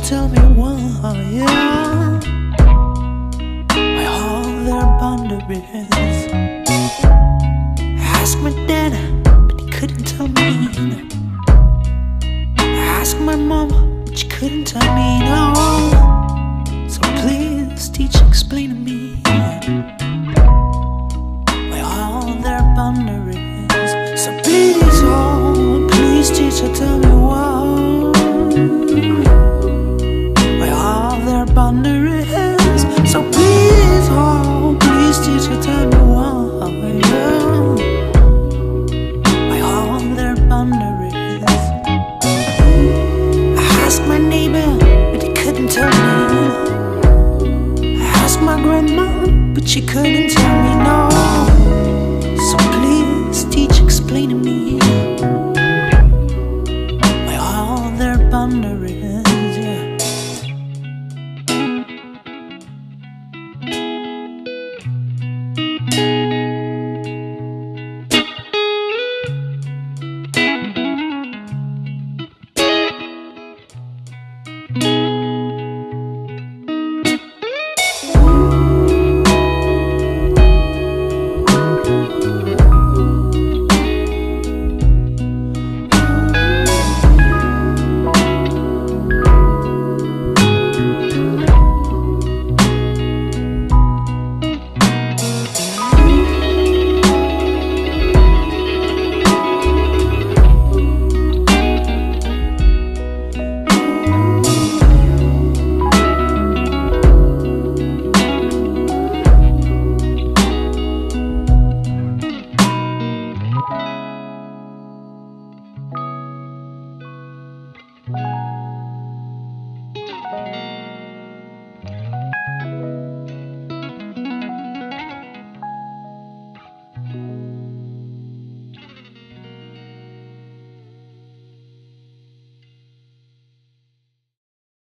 tell me why, yeah. Why all their boundaries? Ask my dad, but he couldn't tell me. Ask my mom, but she couldn't tell me, no. So please, teacher, explain to me why all their boundaries. So please, oh, please, teacher, tell me why all their boundaries. So please, oh, please, teacher, tell me why all their boundaries. I asked my neighbor, but he couldn't tell me. I asked my grandma, but she couldn't tell me, no. So please, teacher, explain to me why all their boundaries.